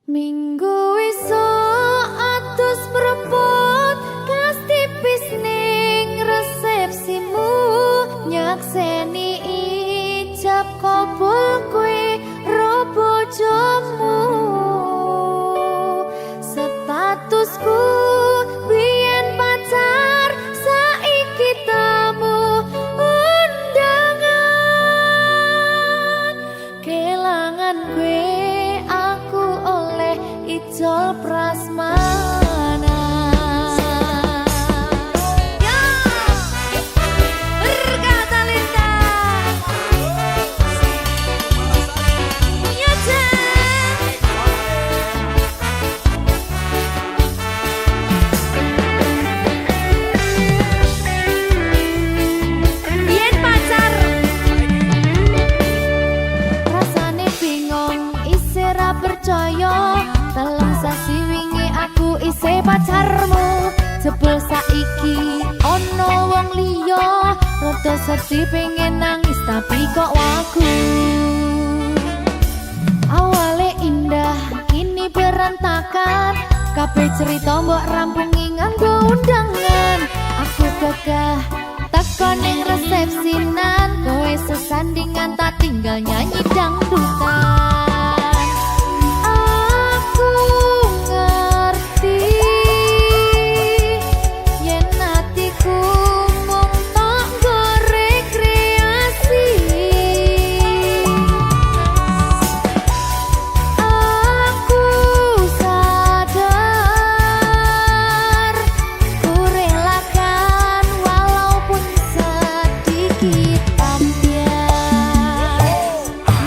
Minggu esuk atus prepot kas tipis ning resepsimu nyakseni ijab kabul kowe ro bojomu statusku biyen pacar saiki tamu undangan kelangan kowe aku oleh ijol prasmana. Ya, berkata Linda. Ya, biyen pacar rasane bingung isih ra percaya telung sasi wingi aku isih pacarmu jebul saiki ono wong liya rada sedih pengen nangis tapi kok wagu awale indah kini berantakan kabeh cerita mbok rampungi nganggo undangan aku gagah teko ning resepsinan kowe sesandingan tak tinggal nyanyi dangdutan aku ngerti yen atiku mung tanggo rekreasi aku sadar ku relakan walaupun sedikit ambiar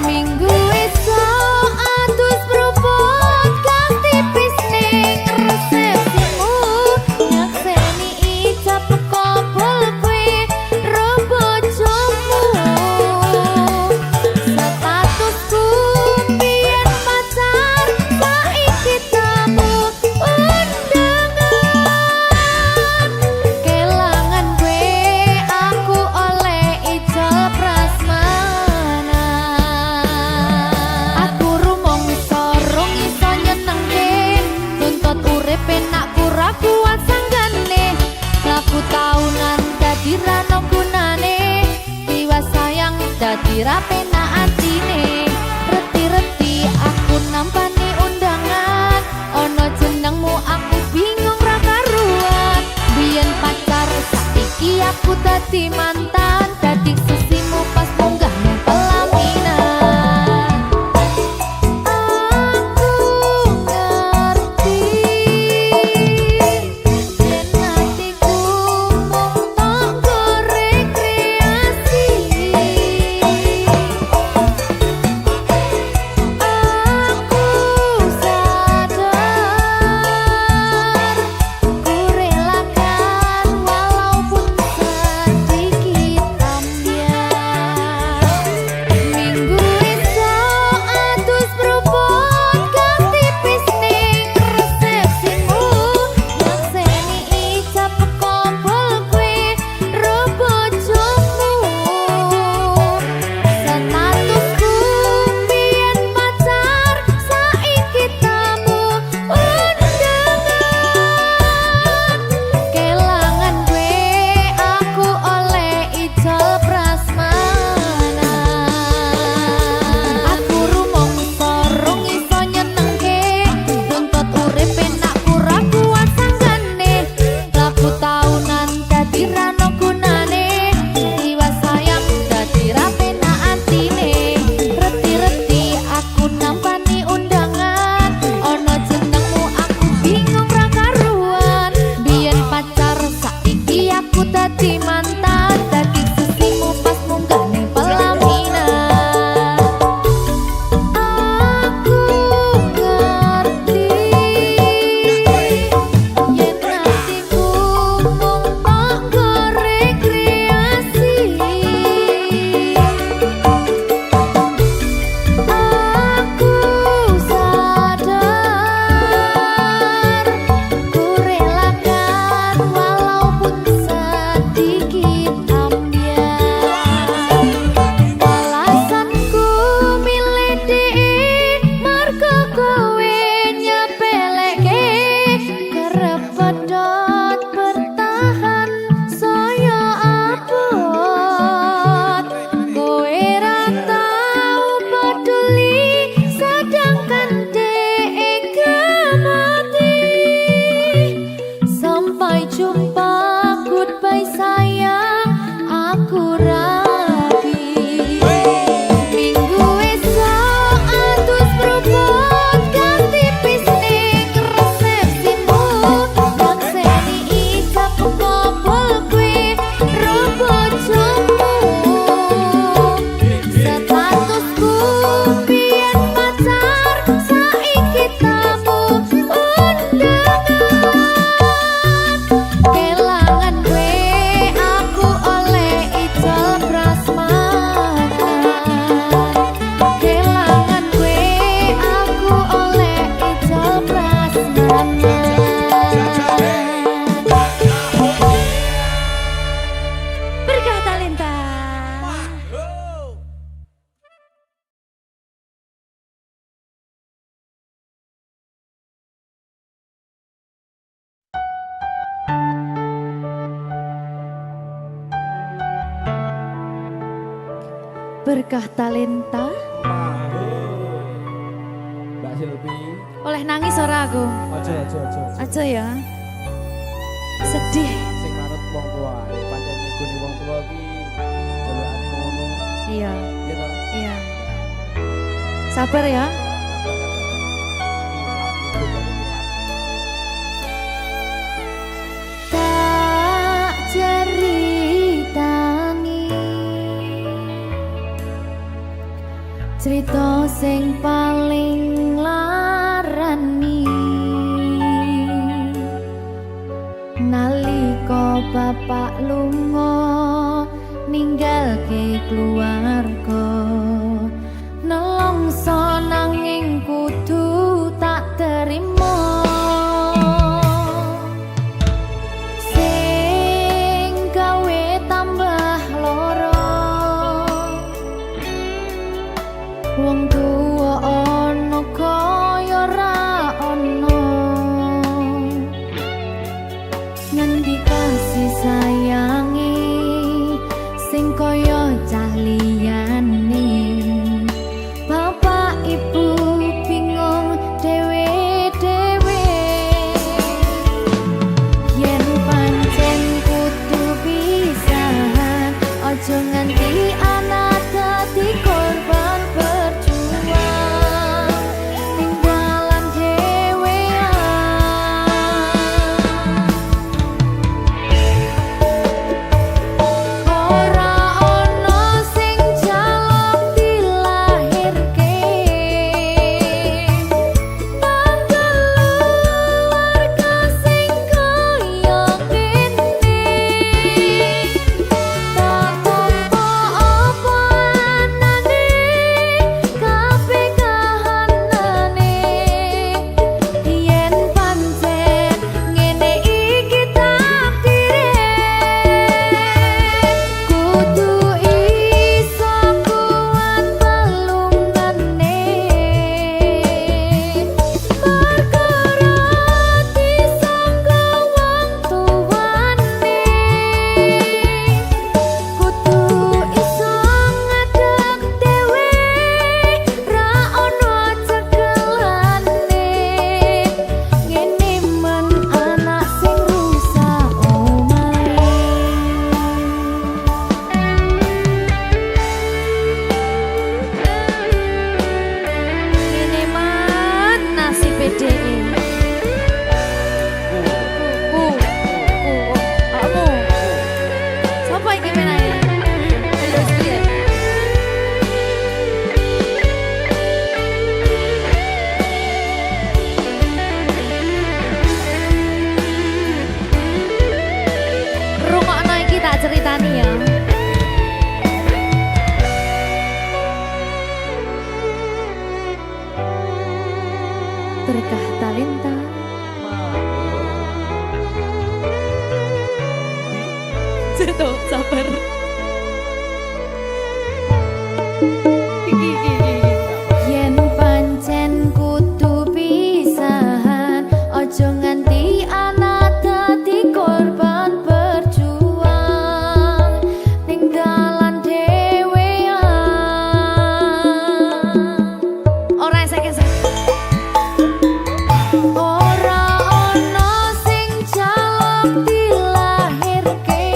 minggu esok atus propot kang tipis ning resepsimu nyakseni ijab kabul kowe ro bojomu statusku biyen pacar saiki tamu undangan kelangan kowe aku oleh ijol prasmana aku rumangsa rong iso nyenengke tuntut urip enak ora kuat sanggane laku taunan dadi ra ono gunane tiwas sayang dadi ra penak atine reti-reti aku nampani undangan ono jenengmu aku bingung ra karuan biyen pacar saiki aku dadi mantan dadi sisimu pas munggah nang pelaminan aku ngerti yen atiku mung tanggo rekreasi aku sadar ku relakan walaupun sedikit Berkah talenta. Mbak Silvi. Oleh nangis ora aku? Aja ya. Sedih. Sing manut wong tua, pancen ngegoni wong tua iki jelekane ngono. Iya. Iya toh? Iya. Sabar ya. Tak ceritani cerita sing paling larani nalika bapak lunga ninggalke keluarga nelongso nanging kudu tak terima sing gawe tambah loro wong tuwa ana kaya ra ana ngendi kasih sayangi sing kaya cah liyane bapak ibu bingung dewe-dewe yen pancen kudu pisahan aja nganti anak dadi korban berjuang ning dalan dhewean ora ana sing jaluk dilahirke nang keluarga sing kaya kene tak tampa apa anane kabeh kahanane yen pancen ngene iki takdire kudu iso kuat balungane perkara disangka wong tuwane kudu iso ngadeg dhewe ra ono cekelane ngene men anak sing rusak omahe ngene man nasib dhewe kamu sapa iki menane terus piye rungokno iki tak ceritani ya berkah talenta Ceto, sabar. Yen pancen kudu pisahan, ojo nganti anak dadi korban berjuang ning dalan dhewean. Ora esek-esek. Ora ana sing jaluk dilahirke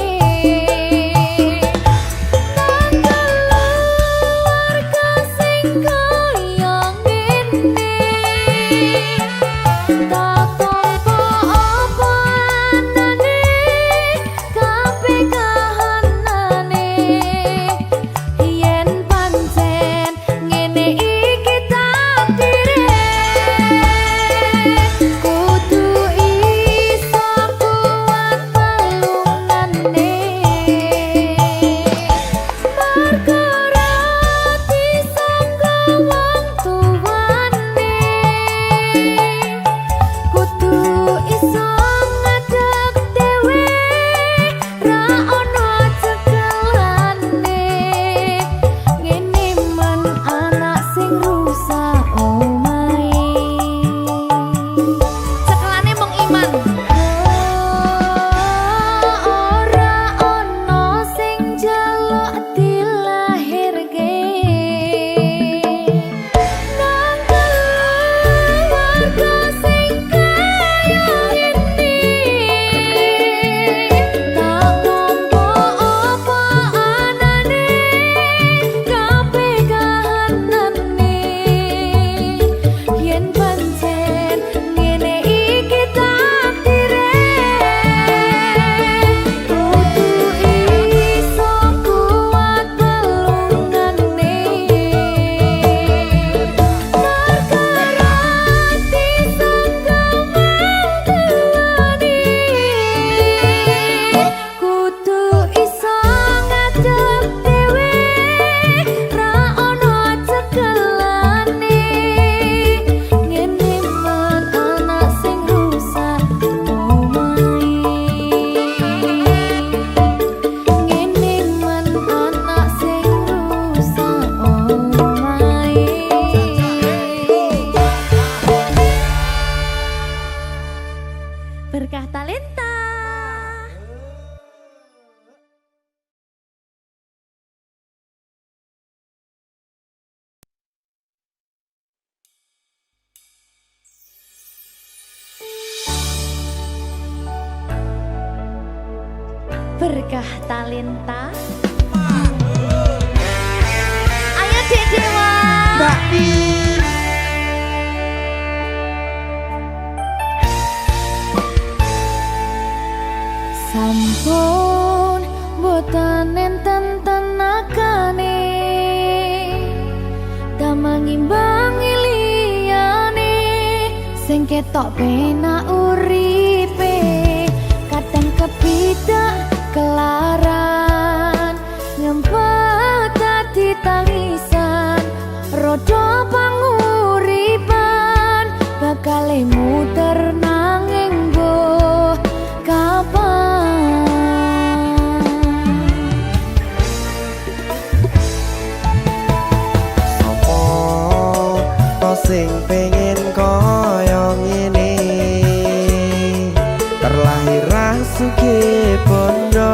nang keluarga berkah talenta. Ayo Dek Dewa. Mbak Di. Sampun boten enten tenagane damang imbangi liyane sing ketok penak uripe kadang kepidak kelaran nyempet dadi tangisan rodo panguripan bakal muter nanging mbuh kapan. Sopo to sing pengen koyo ngene terlahir sugih bondo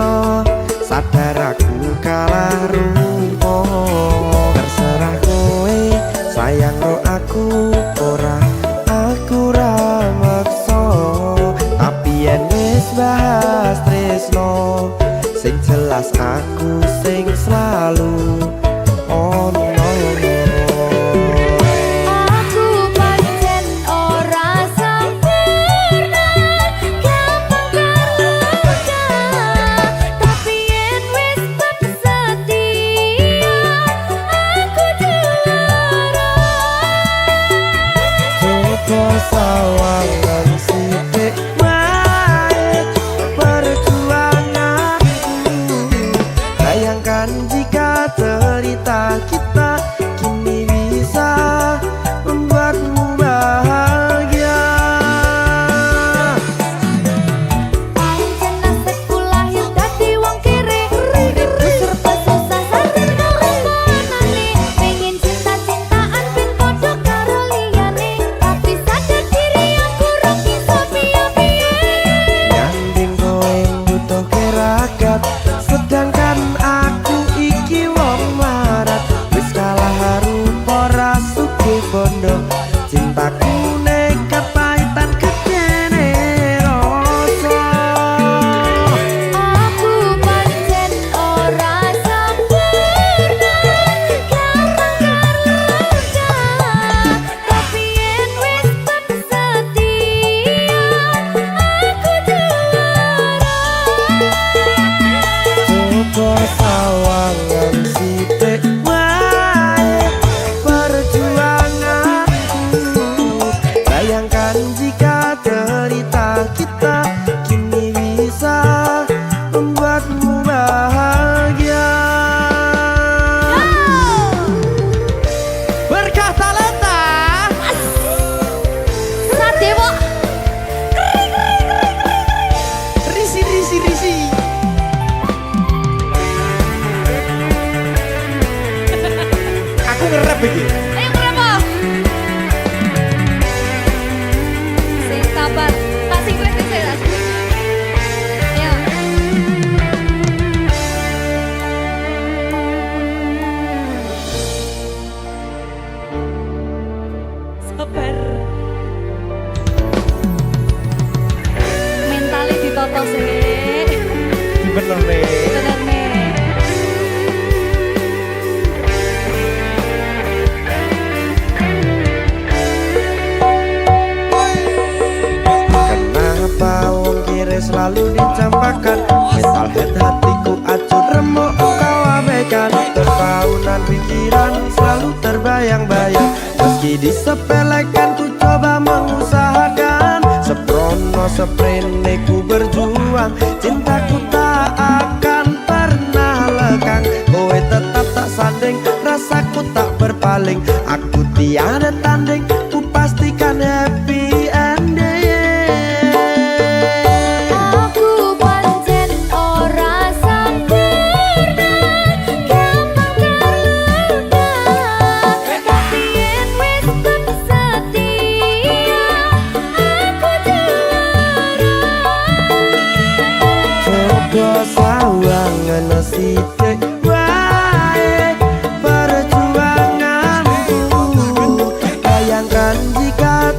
sadar aku kalah rumpo terserah kowe sayang ro aku ora aku ra maksa tapi yen wis bahas tresno sing jelas aku sing selalu ono. Aku pancen ora sempurna gampang terluka tapi yen wis tak setia aku juara. Coba sawangan sithik wae perjuanganku bayangkan jika cerita kita kini bisa membuatmu bahagia. Pancen nasibku lahir dadi wong kere uripku serba susah sadar kalahanane pengen cinta-cintaan ben padha karo liyane tapi sadar diri aku ra bisa piye-piye. Nyanding kowe butuh keragat sedangkan aku iki wong marat wis kalah rupa ra sugih bondo cintaku nekat pahitan kedene rasa. Aku pancen ora sempurna gampang terluka tapi yen wis tak setia aku juara. Coba sawangan sithik wae perjuanganku bayangkan jika cerita kita kini bisa membuatmu bahagia. Berkah talenta Sadewo risi. Aku ngerap iki. ayo berapa? Sing sabar, tak singkret sih. Ayo. Sabar. Mentalnya ditoto sih. Bener nih. Bener nih. Kenapa wong kiri selalu dicampakan mental head hatiku acur remuk kau abaikan terpaunan pikiran selalu terbayang-bayang meski disepelekan ku coba mengusahakan seprono seprene ku berjuang cintaku tak akan pernah lekang kowe tetap tak sanding rasaku tak berpaling aku tiada tanding ku pastikan happy ending. Aku pancen ora sempurna gampang terluka tapi yen wis tak setia aku juara. Coba sawangan sithik wae perjuanganku bayangkan jika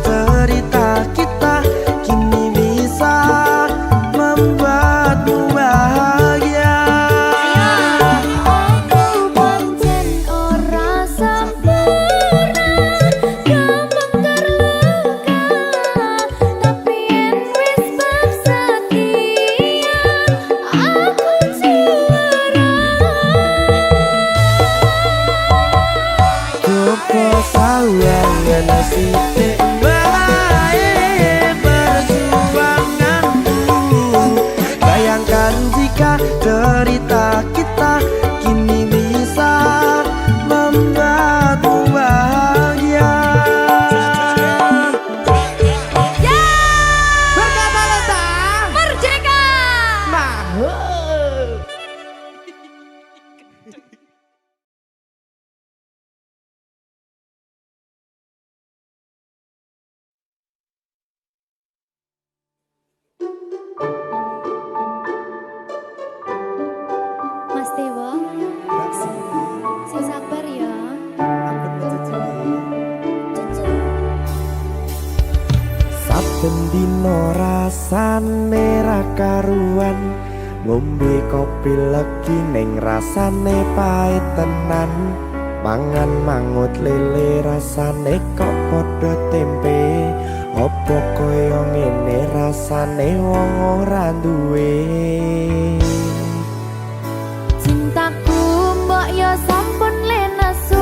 rasane ra karuan, ngombe kopi legi ning rasane pahit tenan, mangan mangut lele rasane kok padha tempe, opo koyo ngene rasane wong ora duwe. Cintaku mbok yo sampun le nesu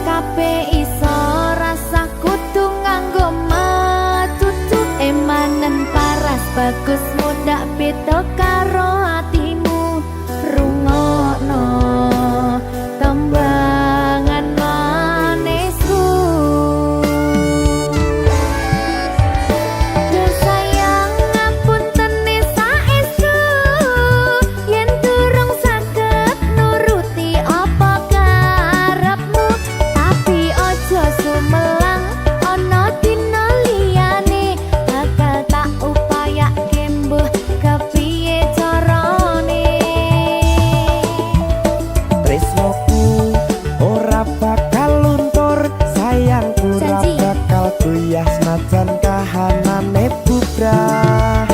kabeh iso rasa kudu nganggo matutu emanen paras bagus mudak beda karo atimu rungokno tembangan manisku. Duh sayang ngapunten saestu yen durung saged nuruti apa karepmu, tapi aja sumelang ana dina liyane bakal tak upayake mbuh kepiye carane. Tresnoku ora bakal luntur, sayangku ora Janji. bakal goyah senajan kahanane bubrah.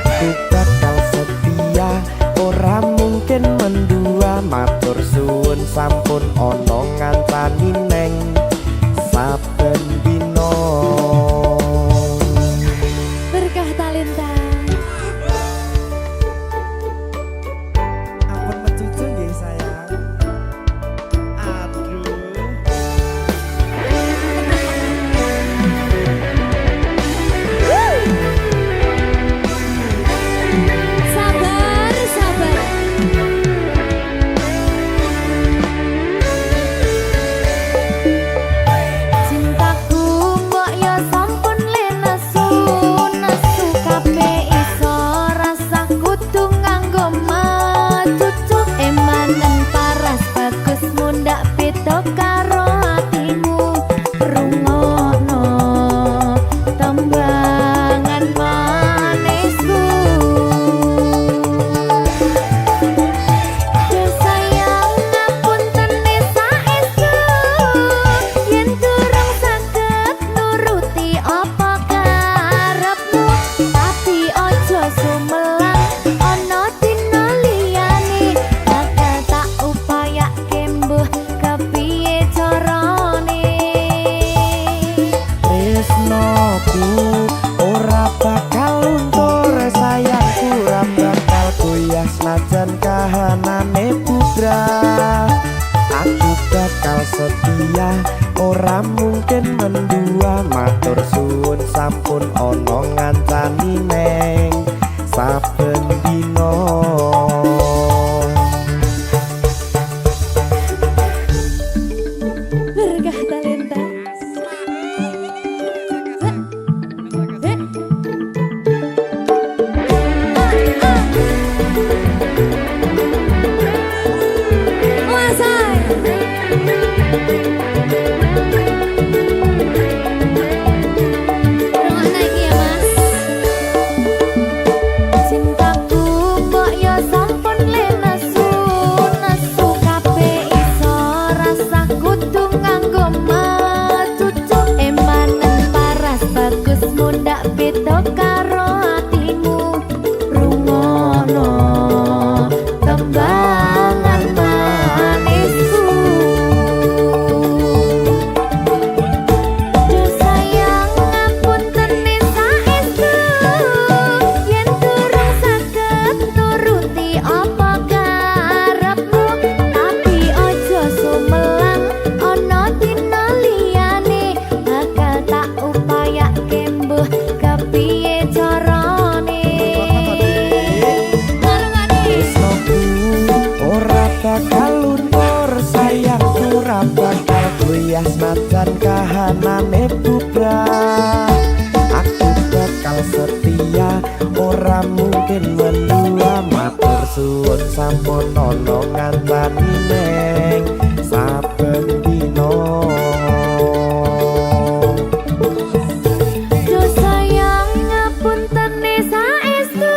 Aku bakal setia, ora mungkin mendua, matur suwun sampun ana ngancani neng saben dina. Berkah talenta. Ampun mecucu nggih sayang. Aduh. Sabar, sabar. Cintaku mbok yo sampun le nesu kabeh iso rasa kudu nganggo matutu emanen paras bagus mundak beda karo atimu rungokno tembangan manisku. Duh sayang ngapunten saestu yen durung saged nuruti apa karepmu, tapi aja sumelang ana dina liyane bakal tak upayake mbuh kepiye carane. Tresnoku ora bakal luntur, sayangku ora bakal goyah senajan kahanane bubrah. Aku bakal setia, ora mungkin mendua, matur suwun sampun ana ngancani neng saben dina. Berkah talenta. Cintaku mbok yo sampun le nesu kabeh iso rasa kudu nganggo matutu emanen paras bagus mundak beda karo atimu rungokno tembangan manisku. Duh sayang ngapunten saestu yen durung saged nuruti apa karepmu, tapi aja sumelang ana dina liyane bakal tak upayake mbuh kepiye carane. Tresnoku ora bakal luntur, sayangku ora bakal goyah senajan kahanane bubrah. Aku bakal setia, ora mungkin mendua, matur suwun sampun ana ngancani neng saben dina. Duh sayang ngapunten saestu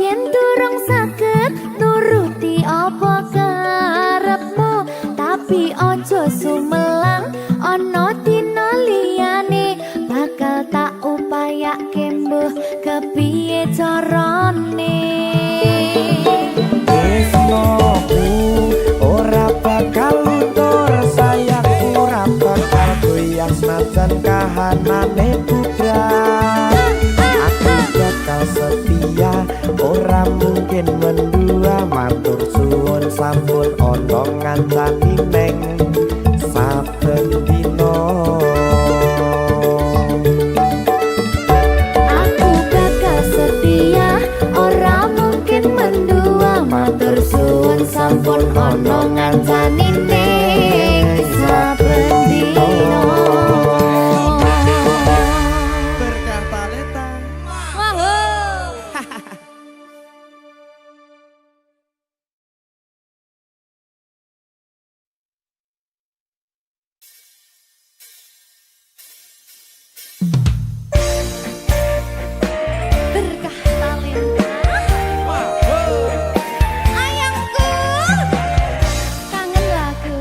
yen durung saged nuruti apa karepmu, tapi aja sumelang ana dina liyane bakal tak upayake mungkin mendua matur suwun sampun ana ngancani neng saben dina. Aku bakal setia, ora mungkin mendua. Matur suwun sampun ana ngancani ning saben dina. Berkah talenta. Berkah talenta. Ayangku, kangen lagu.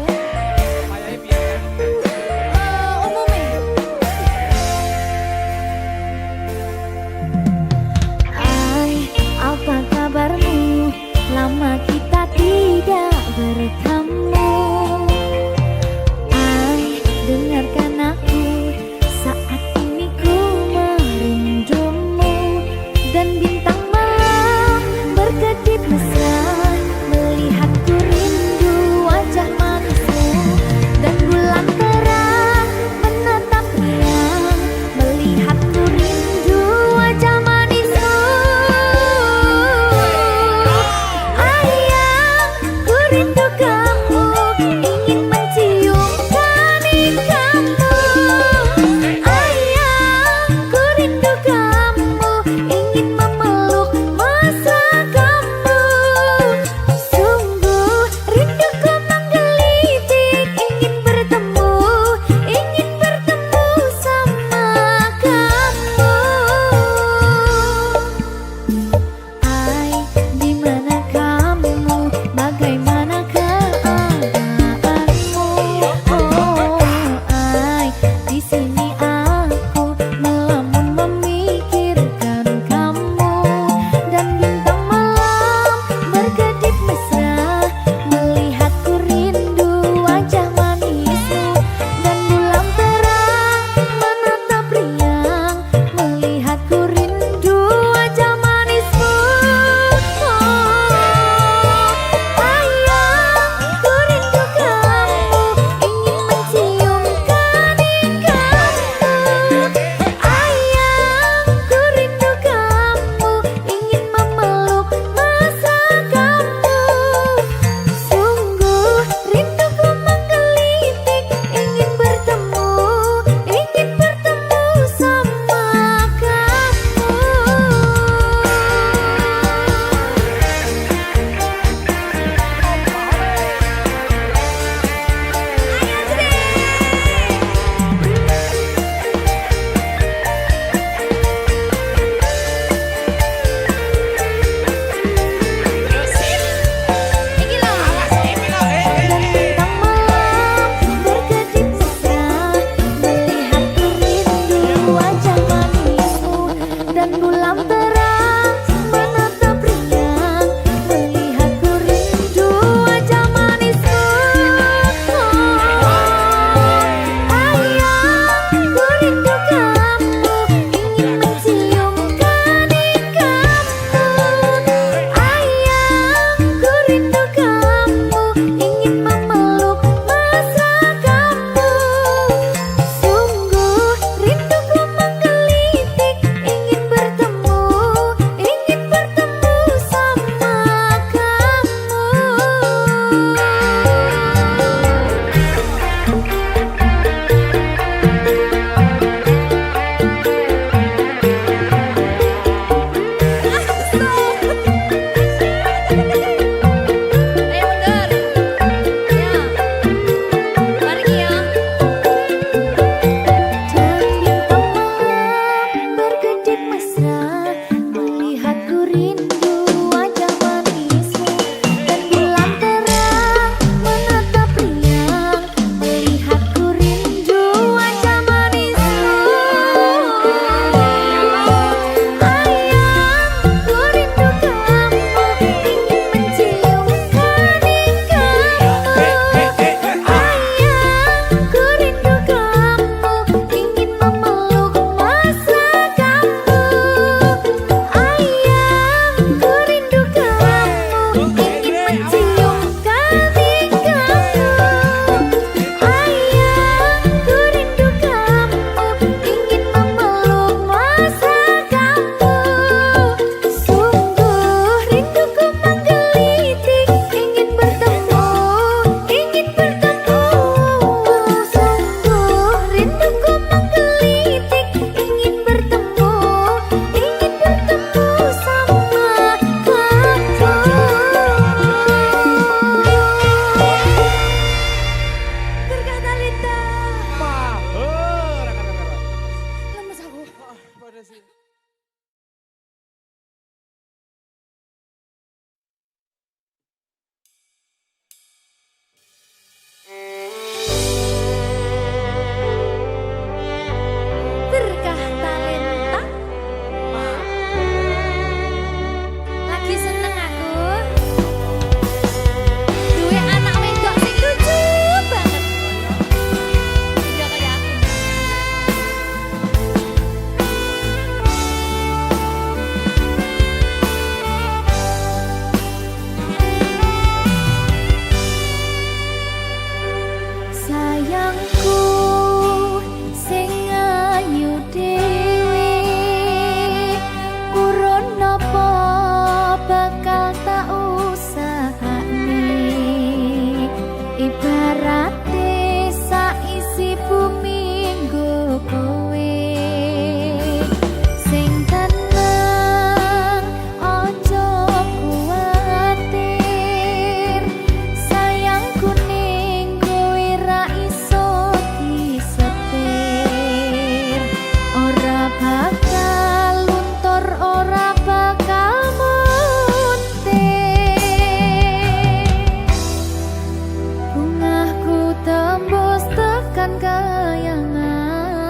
kayangan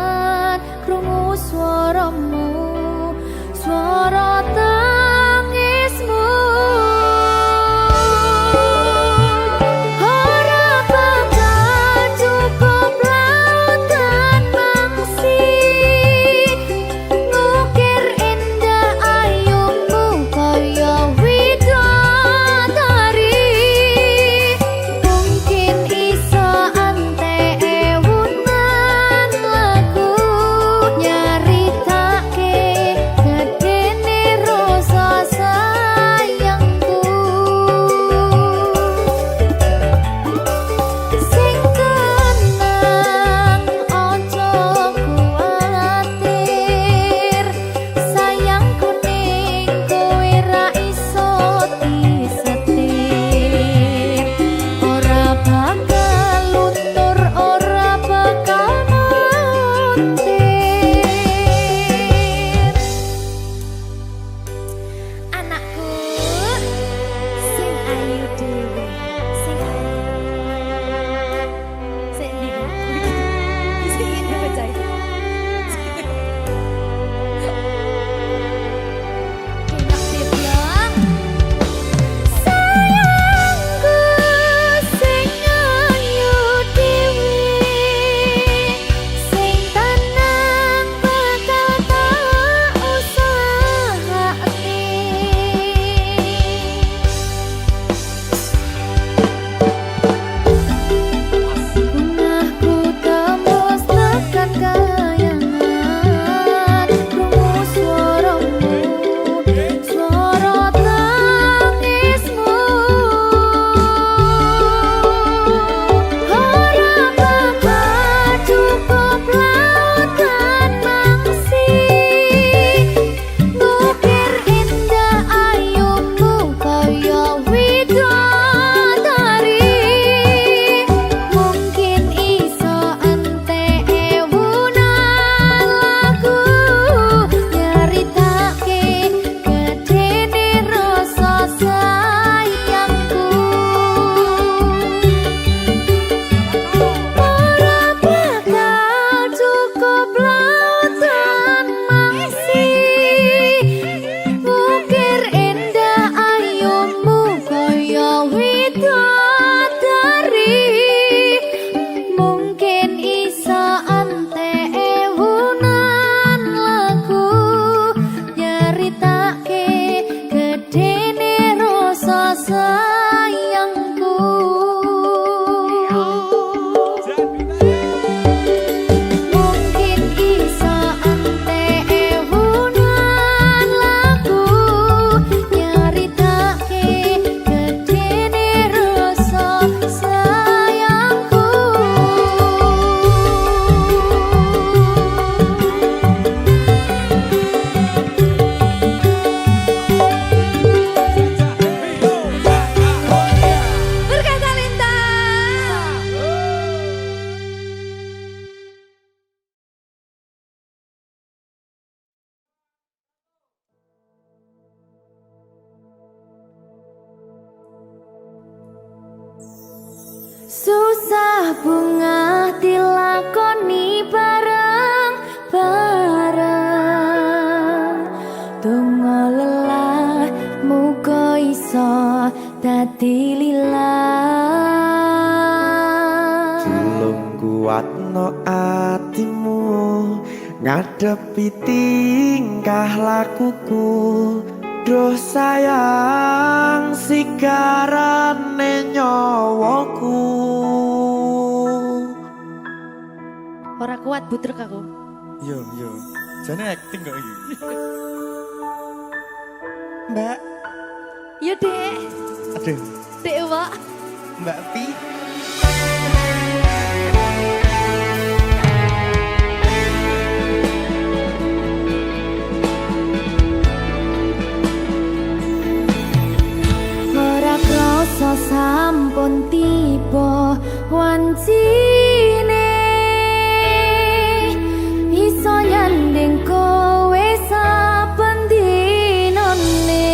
krungu swaramu swara tangismu ora bakal cukup lautan mangsi ngukir indah ayumu kaya widodari mungkin iso ante ewunan lagu nyaritake gedene rasa sayangku sing tenang ojo kuwatir sayangku ning kowe ra iso disetir ora bakal luntur ora bakal muntir anakku sing ayu dhewe sing ayu sing ndi sing ini bacai enak dibilang sayangku sing ayu dhewe sing tenang bakal tak usahake bungahku tembus tekan kayangan krungu swaramu swara tangismu ora bakal cukup lautan mangsi ngukir indah ayumu kaya widodari mungkin iso ante ewunan lagu nyaritake gedene rasa sayangku ora bakal cukup lautan mangsi ngukir indah ayumu kaya widodari mungkin iso ante ewunan lagu nyaritake gedene rasa sayangku mungkin iso ante ewunan lagu nyaritake gedene rasa sayangku berkata lintang susah bunga dilakoni bareng-bareng donga lelah muga iso dadi lillah Tulung kuatno atimu ngadepi tingkah lakuku Duh sayang sigarane nyawaku ora kuat butrek aku Yo, jane acting kok iki. Mbak, ya dek aduh, dek Wak Mbak Pi. ora krasa sampun tiba wancine iso nyanding kowe saben dinane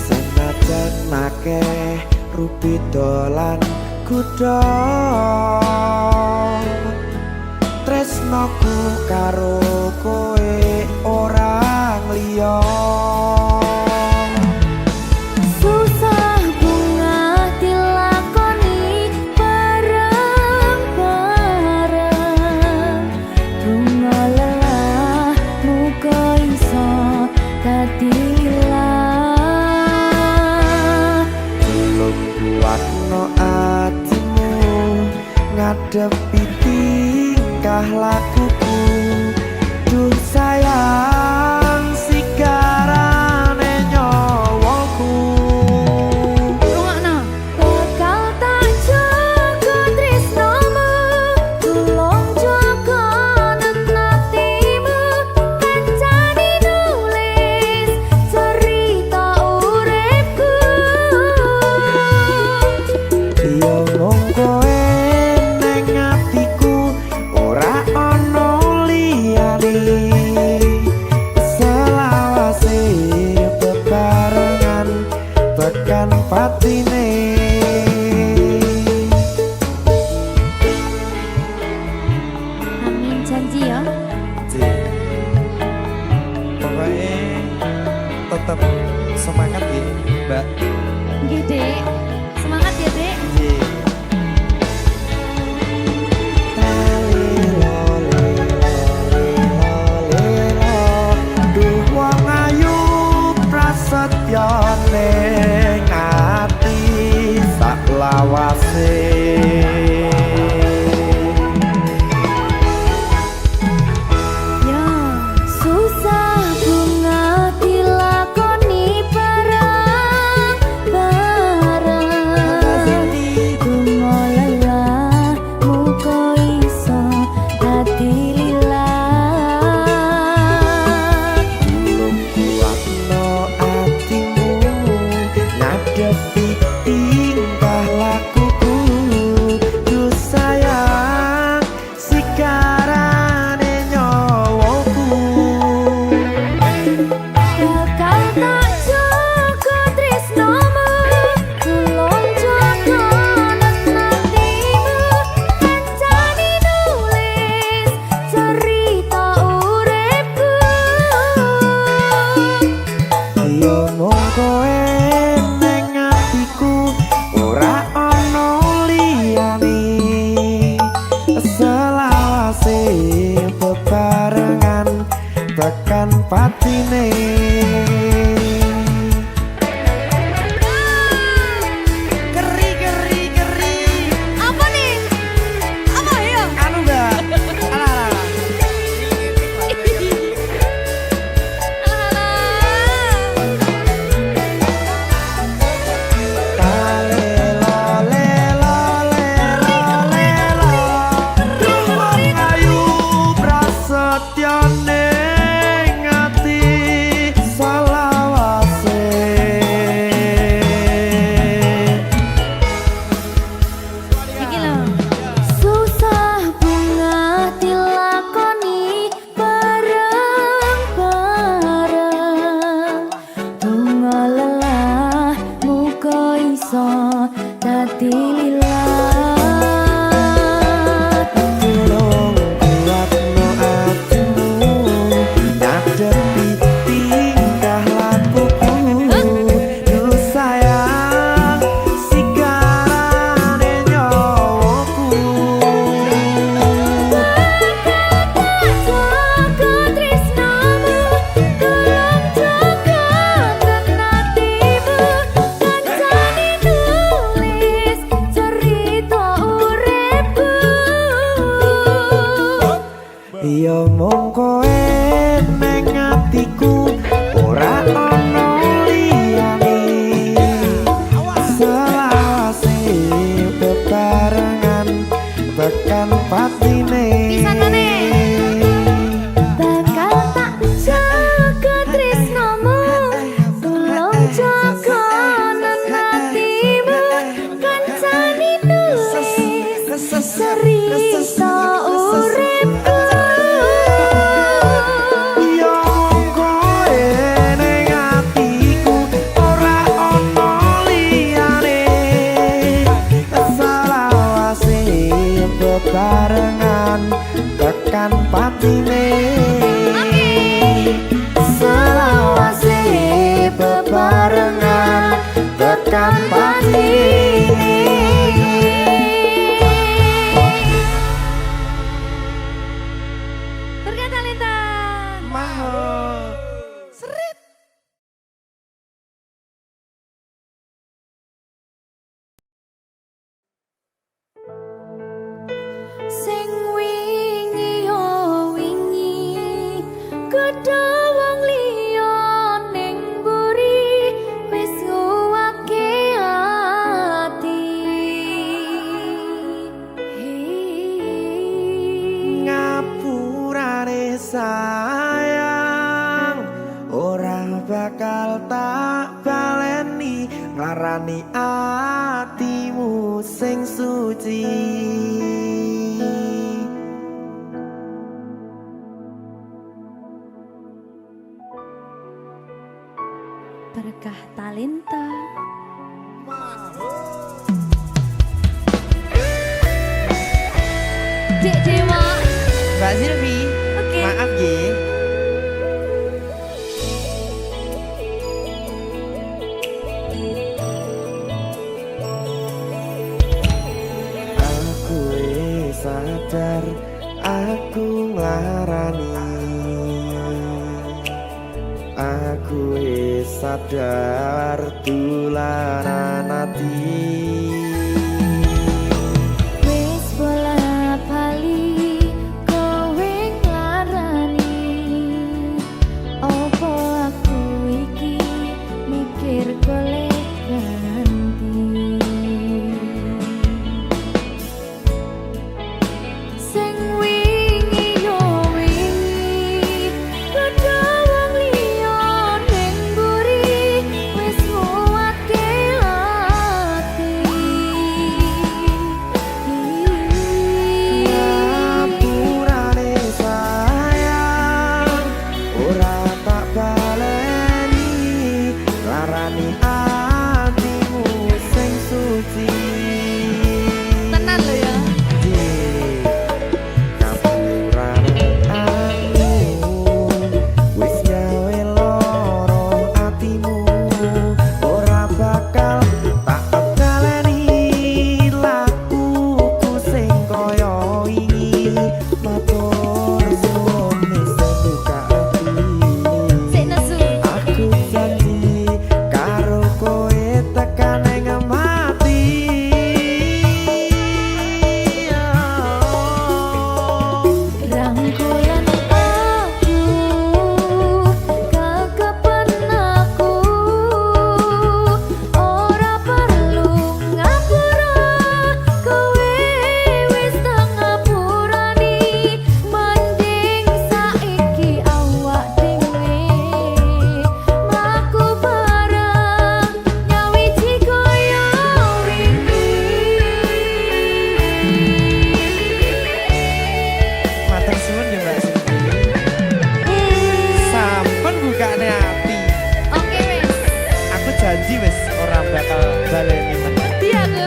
senajan akeh rupi dolan aku dong tresnoku karo koe orang liya Susah bunga dilakoni bareng-bareng Bunga lelah muga iso dadi lilah belum kuatno atimu ngadepi tingkah lakuku duh sayang sigarane nyawaku Rungokno bakal tak jaga tresnomu tulung jaga nenatimu kancane nulis cerita uripku yo mung koe ning atiku ora ana liyane selawase bebarengan tekan patine Amin janji ya pokoknya tetap semangat ya mbak nggih Dek semangat ya Dek prasetyane ngati sak lawase Ya susah bunga dilakoni bareng-bareng Bunga lelah muga iso dadi lilah belum kuatno atimu ngadepi tingkah lakuku duh sayang sigarane nyawaku Bakal tak jaga tresnomu tulung jaga nenatimu kancane nulis cerita uripku yo mung koe ning atiku ora ana liyane selawase bebarengan tekan patine Geri Apa nih? Apa ya? anu enggak alah prasetyane ngati salawase Iki lho. Susah bunga dilakoni bareng-bareng Bunga lelah muga iso dadi lilah tulung kuatno atimu ngadepi tingkah lakuku duh sayang sigarane nyawaku Jaga tresnomu tulung jaga nenatimu kancane nulis cerita uripku yo mung koe ning atiku ora ana liyane selawase bebarengan tekan patine Bakal tak jaga tresnomu tulung jaga nenatimu kancane nulis cerita uripku yo mung koe ning atiku ora ana liyane salah tekan patine selawase bebarengan tekan patine. Berkat Talenta. Mahal seret. Sing wingi yo wingi gedhe wong liya ning mburi wis nguwake ati. Ngapurane sayang ora bakal tak baleni ngarani atimu sing suci. Berkah Talenta. Dek Dewa. Mbak Silvi, Oke. maaf ye. Aku sadar aku nglarani. Aku sadar tularan ati. Wis bola bali kowe nglarani. Opo aku iki mikir golek ganti. Sing wingi yo wingi gedhe wong liya ning mburi wis nguwatke ati. Ngapurane sayang ora tak baleni larani atimu sing suci. Tenan lho ya. Ngapurane aku wis gawe loro atimu ora bakal tak baleni lakuku sing kaya wingi matur suwun sing buka ati. Sik nesu. Aku janji karo kowe tekan ing mati. Rangkulan aku kekepen aku ora perlu ngapura kowe wis tak ngapurani mending saiki awak dhewe mlaku bareng nyawiji koyo wingi. Matur suwun ya Mbak Silvi. Sampun bukane ati. Oke wis. Aku janji wis ora bakal baleni meneh. Dia aku.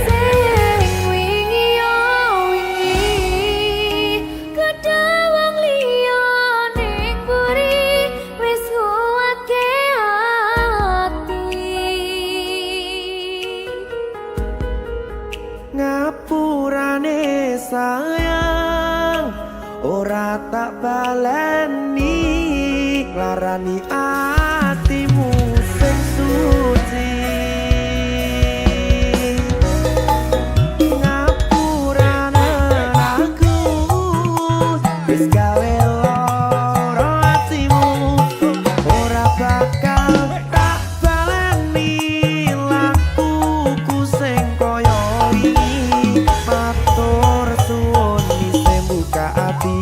Sing wingi yo wingi gedhe wong liya ning mburi wis nguwatke ati. Ngapurane sayang ora tak baleni larani atimu sing suci. Ngapurane aku wis gawe loro atimu ora bakal tak baleni lakuku sing kaya wingi matur suwun sing buka ati.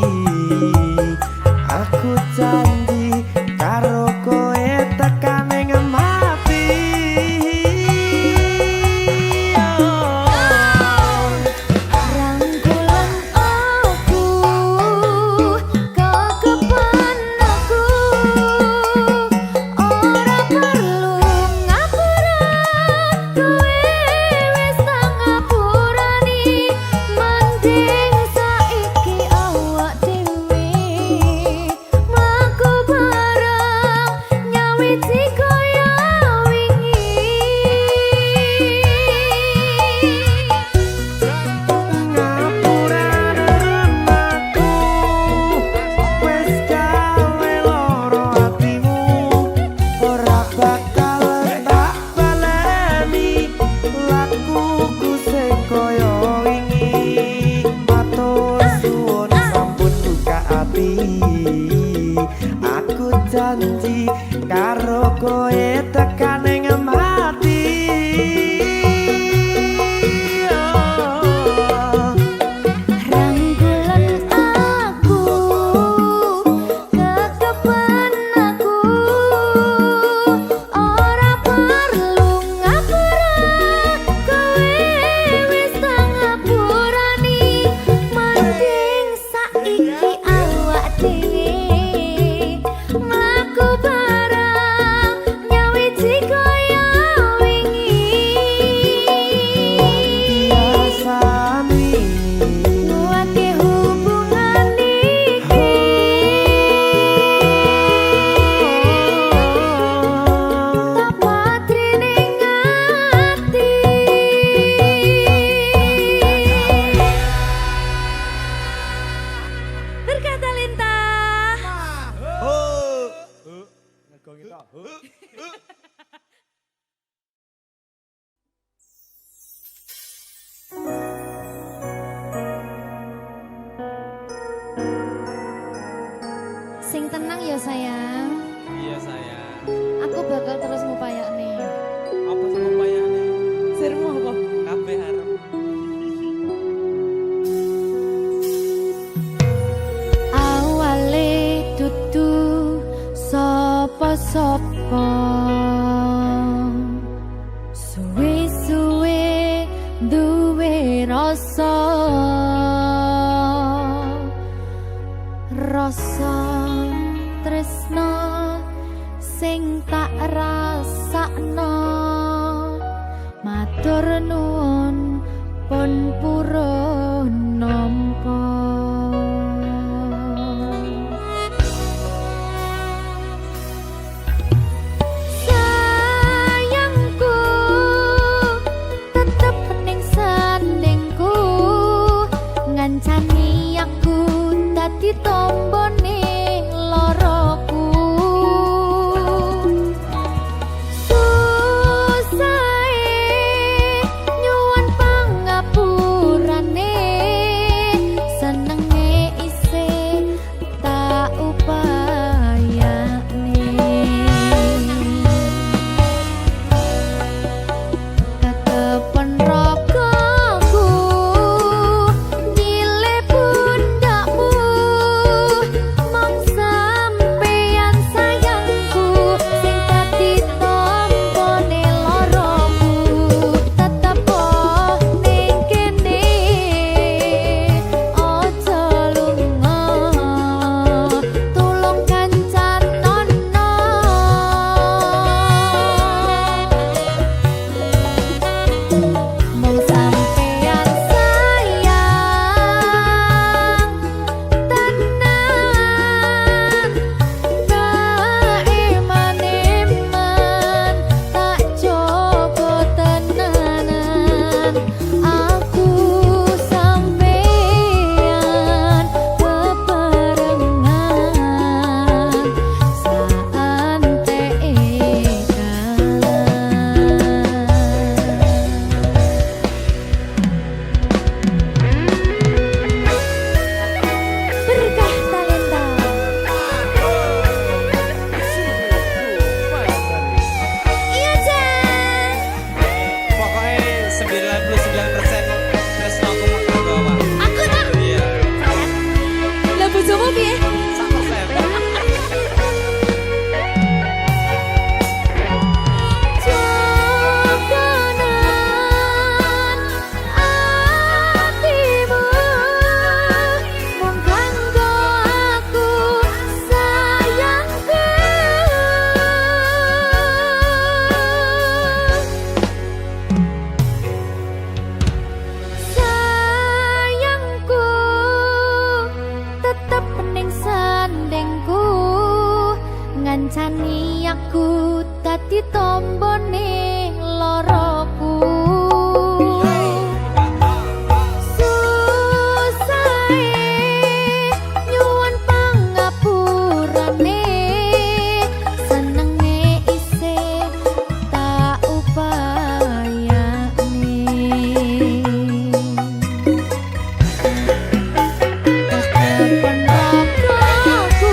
Aku janji karo kowe Aku janji karo kowe tekan ing mati. Sing tenang ya sayang. Iya sayang. Aku bakal terus ngupayakne. Apa sih upayane? Sirmu apa? Kabeh arep. Awale dudu sapa-sapa. Suwe-suwe duwe rasa. Rasa tresno sing tak rasakno. Matur nuwun pun purun nampa. Sayangku tetep ning sandingku, ngancani aku dadi tombone loroku. Susahe nyuwun pangapurane, senenge isih tak upayane. Ketepen ragaku nyile pundakmu, mong sampeyan sayangku sing dadi tombone loroku. Tetep ning kene aja lunga, tulung kancanono. Mong sampeyan sayang tenan, kaiman-iman tak jaga tenanan. Aku sampeyan bebarengan saante Berkah talenta. Iya Jan. Pokoknya 99% tresno aku mau karo awak. Aku tak. Iya. Lah bojomu piye? 100%. Jokonan atimu mung kanggo aku sayangku. Sayangku tetep ning sandingku, ngancani aku dadi tombone loroku. Susahe nyuwun pangapurane, senenge isih tak upayane. Ketepen ragaku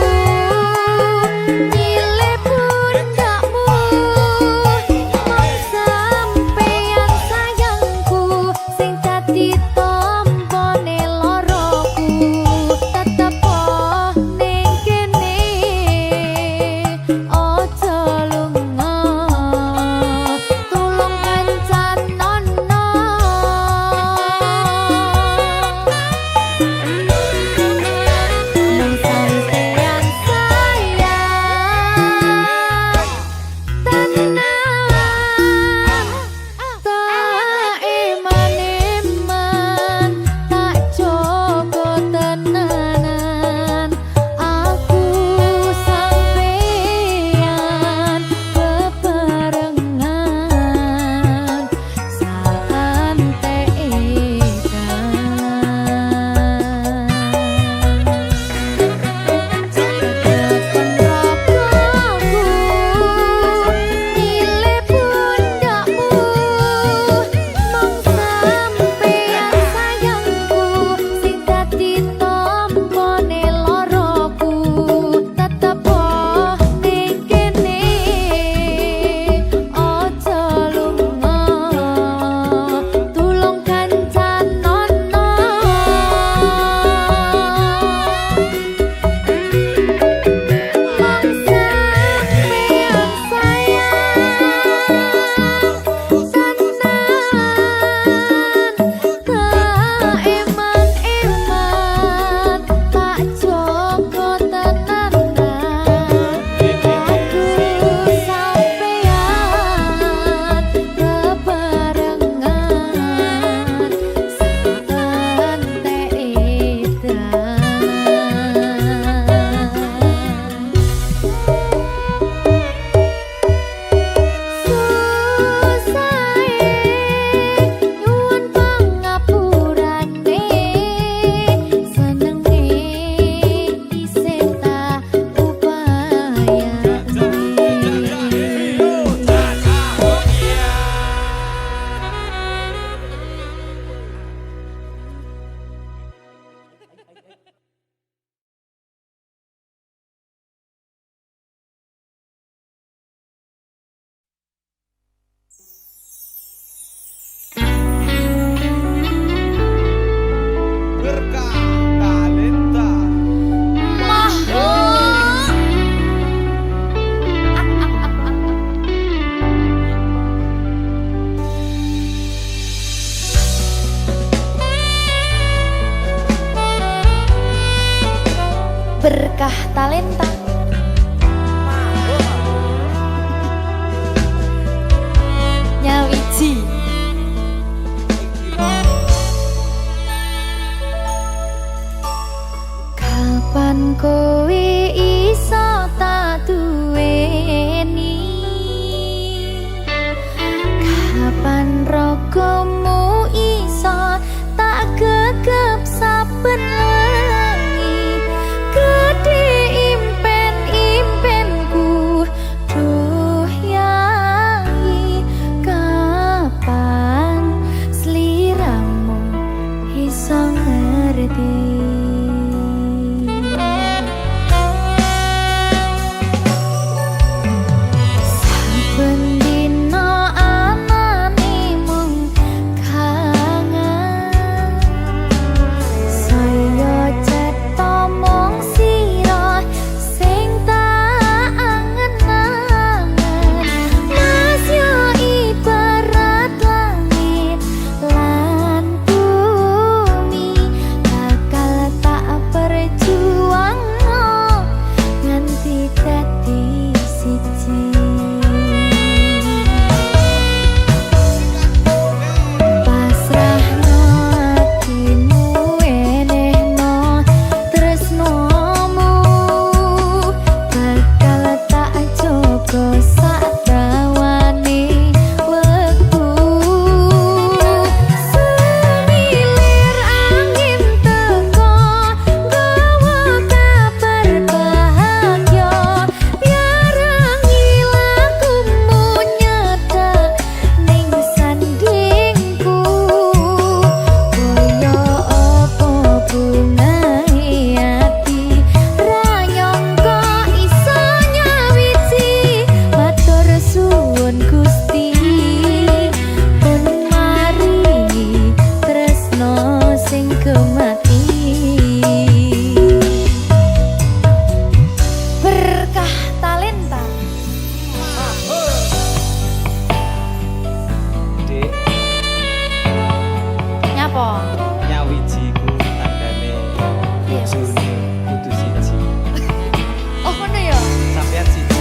Kalian siji.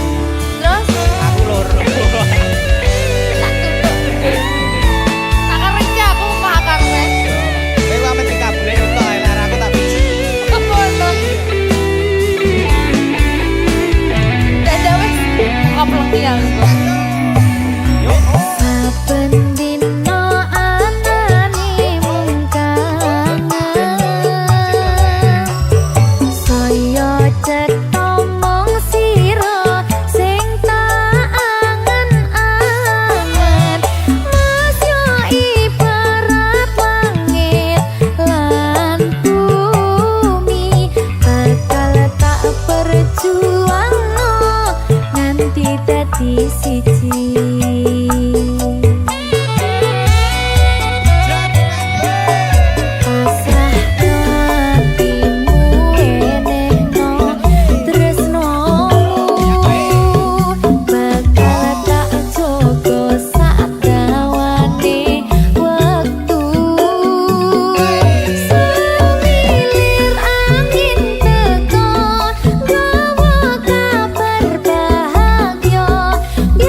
Terus Aku loro. tak tutup gede. Akar iki aku mah akar wes. Kowe kok mesti kabeh untuk ae aku tak biji. Ngono. Dadah wes. Kopleng ya. Yo. Saben dina anane mung kangen. Saya cetha mong sira sing tak angen-angen. Mas yo ibarat langit lan bumi bakal tak perjuangno nganti dadi siji. Pasrah hatimu enehno tresnomu bakal tak jaga sak dawane wektu. Semilir angin teko gawa kabar bahagia yen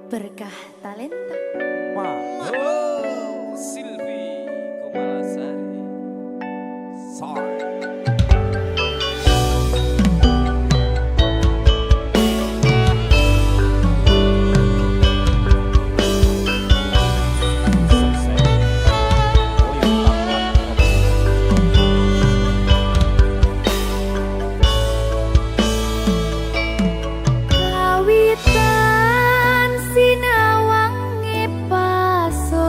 berkah talenta. Silvi Kumalasari. Sorry. Kawitan sinawangi paso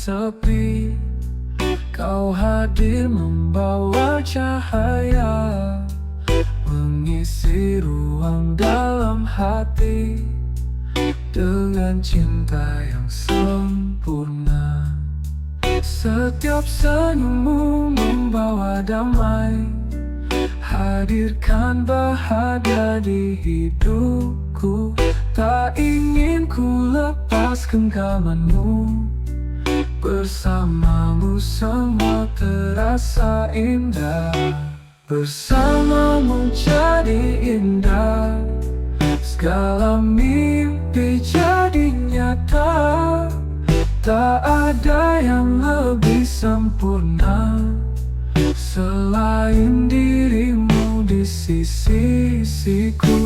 sepi, kau hadir membawa cahaya, mengisi ruang dalam hati dengan cinta yang sempurna. Setiap senyummu membawa damai, hadirkan bahagia di hidupku. Tak ingin ku lepas genggamanmu, bersamamu semua terasa indah. Bersamamu jadi indah, segala mimpi jadi nyata. Tak ada yang lebih sempurna selain dirimu di sisiku.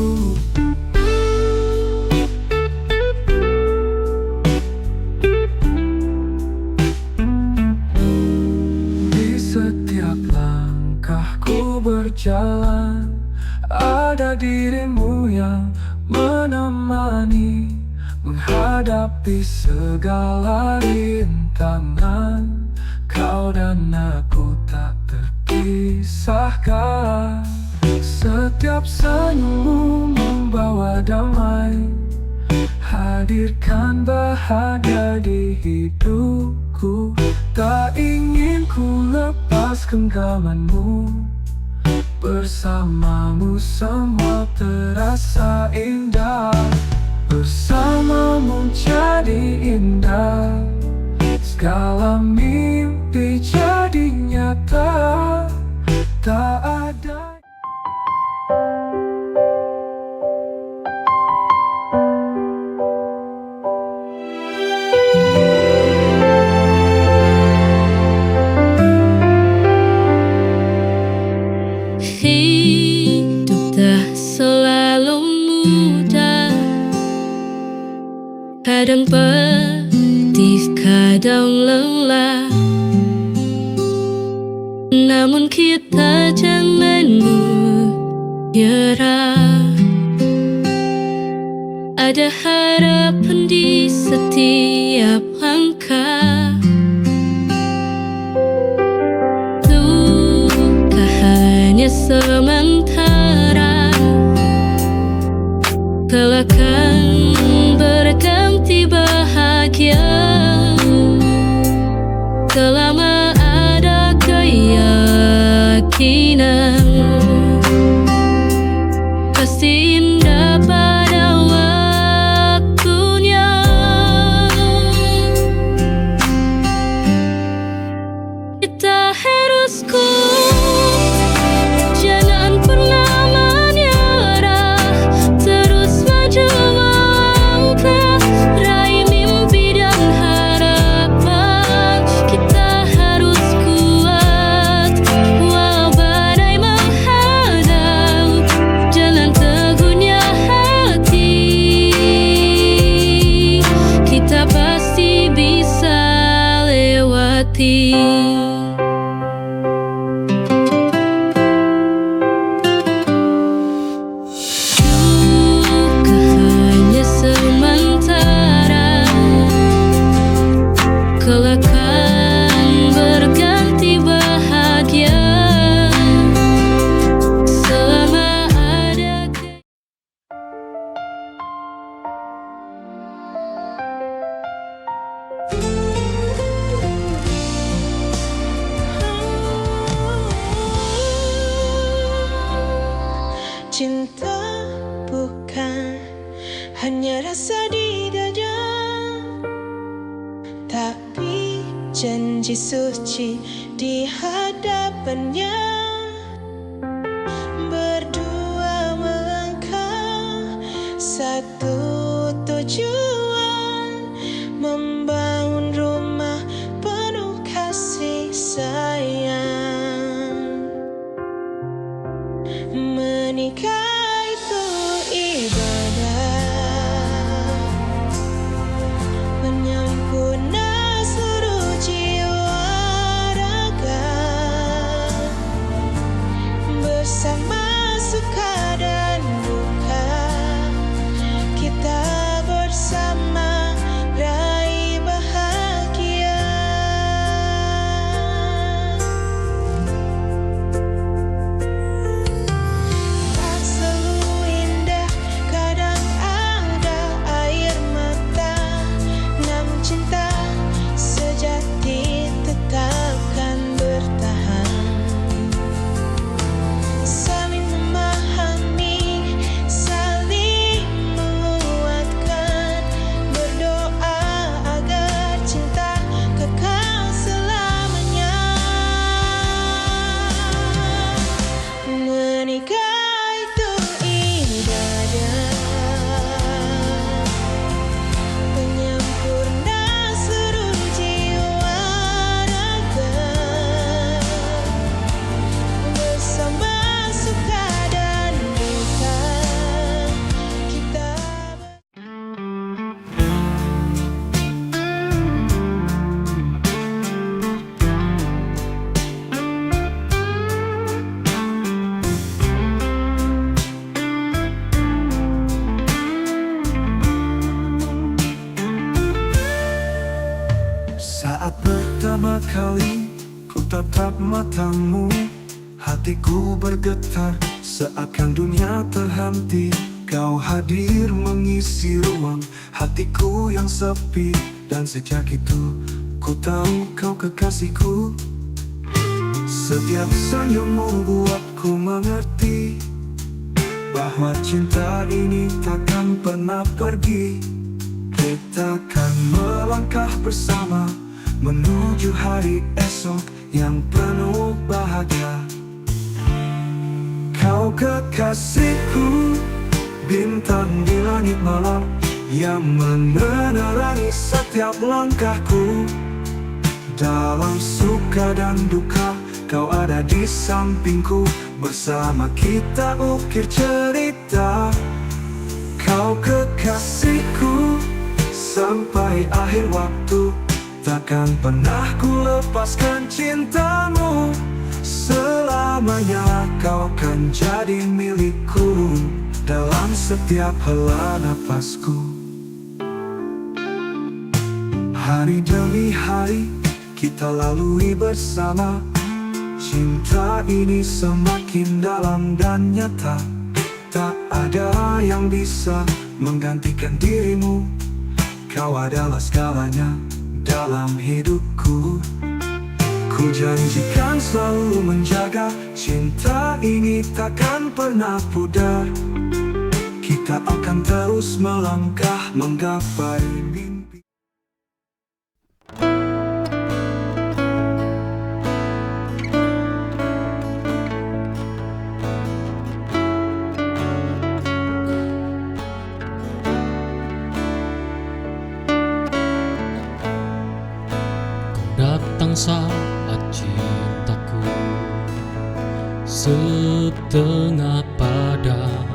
Di setiap langkahku berjalan, ada dirimu yang menemani, menghadapi segala rintangan. Kau dan aku tak terpisahkan. Setiap senyummu membawa damai, hadirkan bahagia di hidupku. Tak ingin ku lepas genggamanmu, bersamamu semua terasa indah. Bersamamu jadi indah, segala mimpi jadi nyata. Tak ada hidup tak selalu mudah, kadang pedih, kadang lelah. Namun kita jangan menyerah, ada harapan di setiap langkah. Luka hanya sementara, kelak akan berganti bahagia. Selama ada keyakinan, pasti indah pada waktunya. Kita harus kuat, jangan pernah menyerah, terus maju melangkah, raih mimpi dan harapan. Kita harus kuat, walau badai menghadang, jalan teguhnya hati. Kita pasti bisa lewati. Duka hanya sementara, kelak akan berganti bahagia. Selama ada cinta bukan hanya rasa di dada, tapi janji suci di hadapannya. Berdua melangkah satu tujuan, membangun rumah penuh kasih sayang. Menikah itu ibadah, menyempurna seluruh jiwa raga. Bersama suka dan duka, kita bersama raih bahagia. Pertama kali ku tatap matamu, hatiku bergetar seakan dunia terhenti. Kau hadir mengisi ruang hatiku yang sepi, dan sejak itu ku tahu kau kekasihku. Setiap senyummu buatku mengerti bahwa cinta ini takkan pernah pergi. Kita akan melangkah bersama menuju hari esok yang penuh bahagia. Kau kekasihku, bintang di langit malam yang menerangi setiap langkahku. Dalam suka dan duka, kau ada di sampingku. Bersama kita ukir cerita. Kau kekasihku, sampai akhir waktu takkan pernah ku lepaskan cintamu. Selamanya kau kan jadi milikku dalam setiap hela napasku. Hari demi hari kita lalui bersama. Cinta ini semakin dalam dan nyata. Tak ada yang bisa menggantikan dirimu. Kau adalah segalanya dalam hidupku. Ku janjikan selalu menjaga cinta ini takkan pernah pudar. Kita akan terus melangkah menggapai mimpi. Datang saat cintaku setengah padam.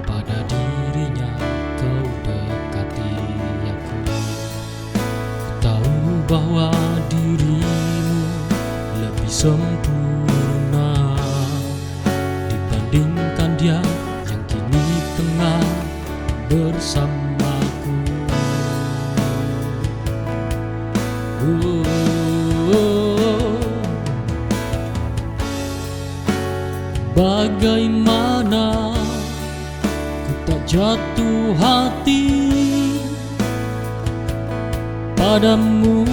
Pada dirinya kau dekati aku. Ku tahu bahwa dirimu lebih sempurna dibandingkan dia yang kini tengah bersamaku. Bagaimana ku tak jatuh hati padamu.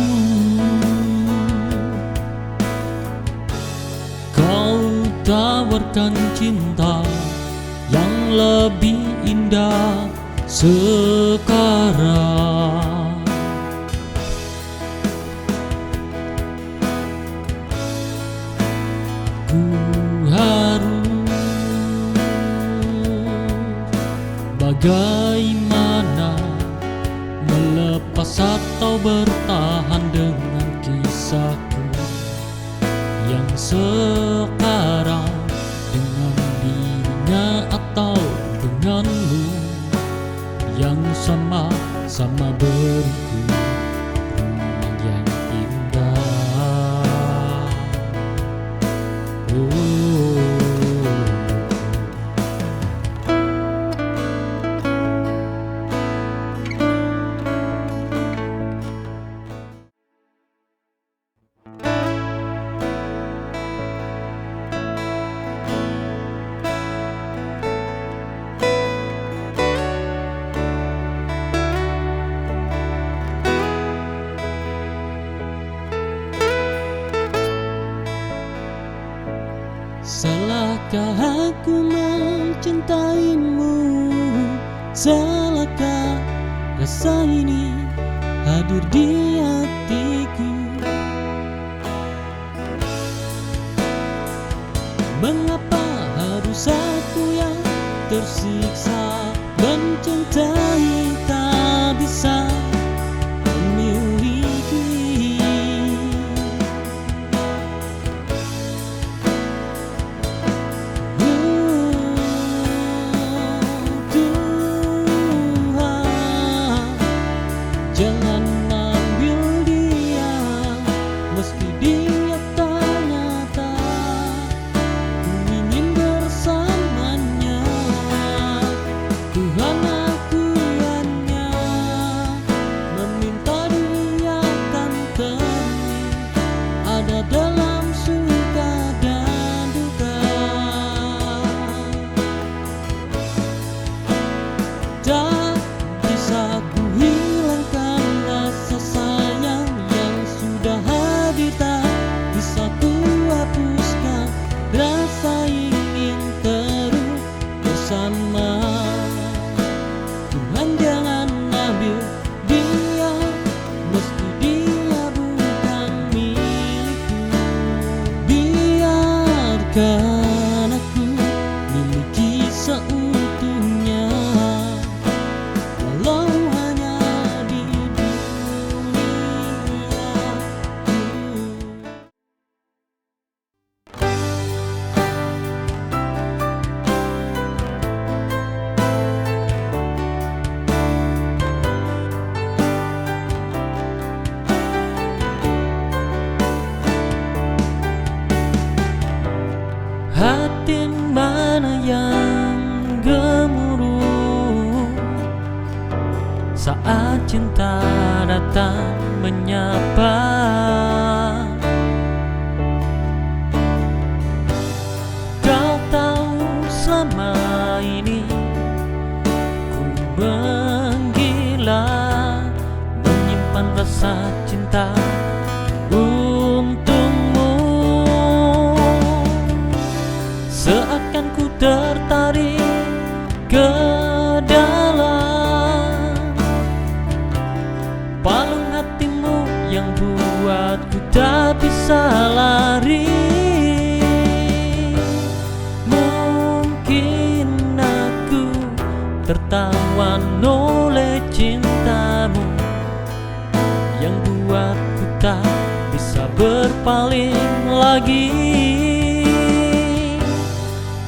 Kau tawarkan cinta yang lebih indah sekarang. Ku harus bagaimana melepas atau bertahan dengan kisahku yang sekarang, dengan dirinya atau denganmu yang sama-sama beriku rumah yang indah. Salahkah aku mencintaimu? Salahkah rasa ini hadir di hatiku? Mengapa harus aku yang tersiksa? Mencintai tak bisa memiliki. Jangan ambil dia, meski dia ternyata ku ingin bersamanya. Tuhan, aku hanya bersama. Tuhan jangan ambil dia, meski dia bukan milikku. Biarkan aku miliki seutuhnya, walau hanya di duniaku. Hati mana yang gemuruh saat cinta datang menyapa? Kau tahu selama ini ku menggila, menyimpan rasa cinta untukmu. Seakan ku tertarik ke dalam palung hatimu yang buatku tak bisa lari. Mungkin aku tertawan oleh cintamu yang buatku tak bisa berpaling lagi,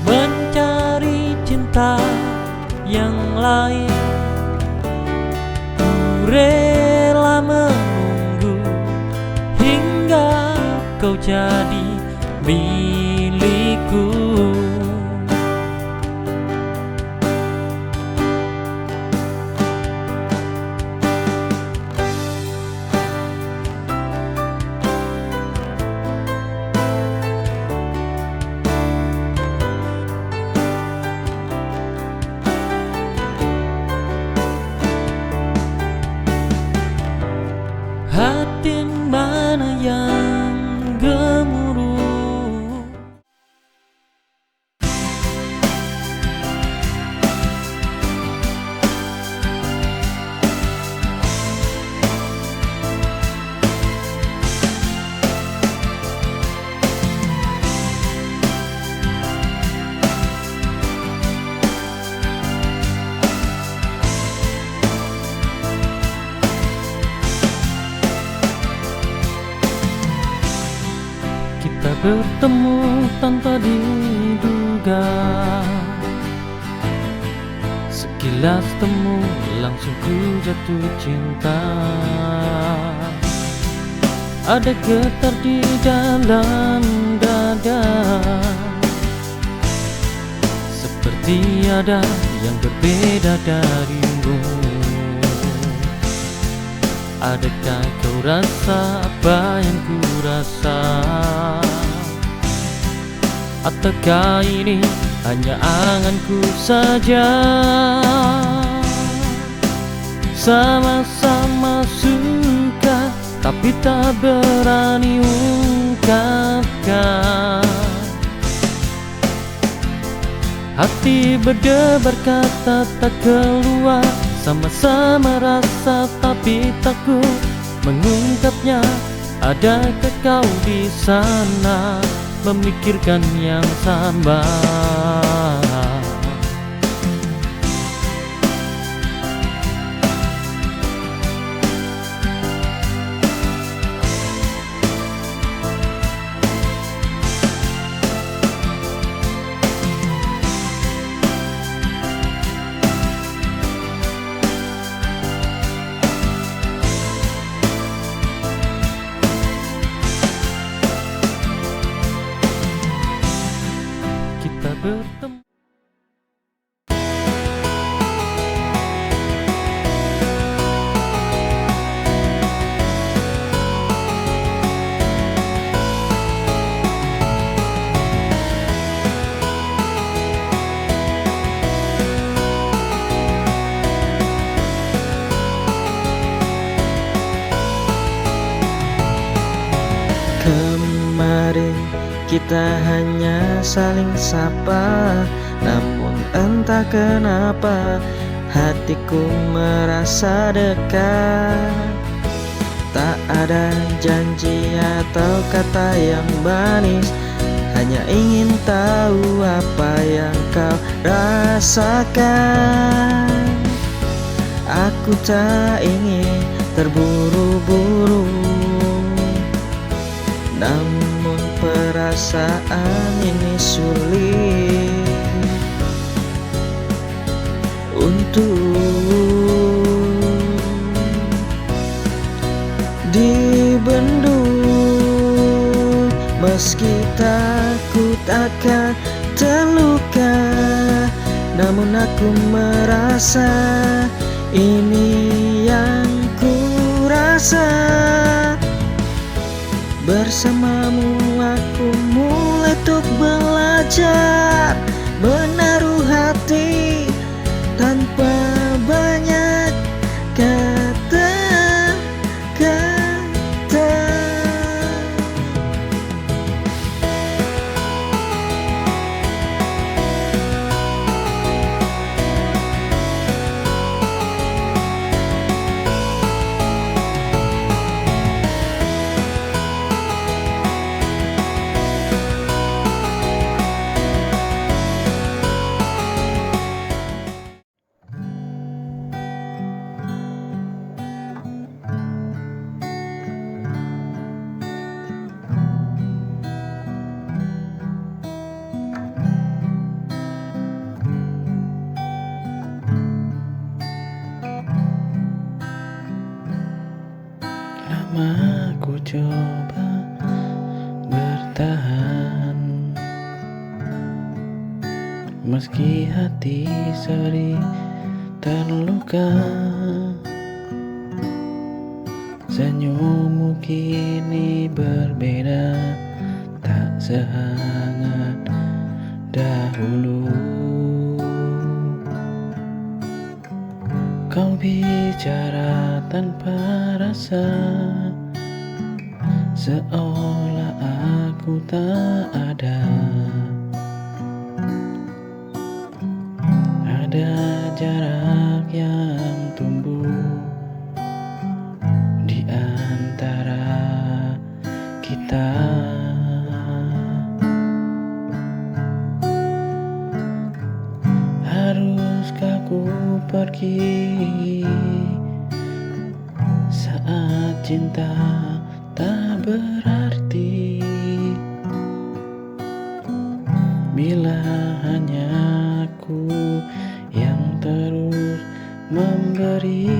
mencari cinta yang lain. Ku rela menunggu hingga kau jadi milikku. Hati mana yang gemuruh? Kita bertemu tanpa diduga, sekilas temu langsung ku jatuh cinta. Ada getar di dalam dada, seperti ada yang berbeda darimu. Adakah kau rasa apa yang ku rasa? Ataukah ini hanya anganku saja? Sama-sama suka tapi tak berani ungkapkan. Hati berdebar kata tak keluar, sama-sama rasa tapi takut mengungkapnya. Adakah kau di sana memikirkan yang sama? Kita bertemu. Kemarin kita hanya saling sapa, namun Entah kenapa hatiku merasa dekat. Tak ada janji atau kata yang manis, hanya ingin tahu apa yang kau rasakan. Aku tak ingin terburu-buru, namun perasaan ini sulit untuk dibendung. Meski takut akan terluka, namun aku merasa ini yang ku rasa. Bersamamu aku mulai untuk belajar menaruh hati tanpa banyak kata-kata. Lama ku coba bertahan, meski hati sering terluka. Senyummu kini berbeda, tak sehangat dahulu. Kau bicara tanpa rasa, seolah aku tak ada. Ada jarak yang tumbuh di antara kita. Haruskah ku pergi saat cinta tak berarti, bila hanya aku yang terus memberi?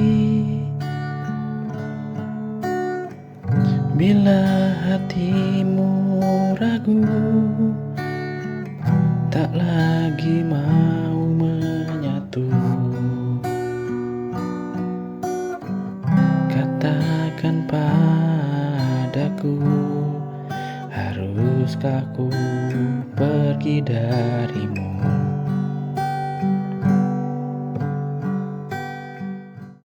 Bila hatimu ragu, tak lagi mau menyatu, katakan padaku, haruskah ku pergi darimu?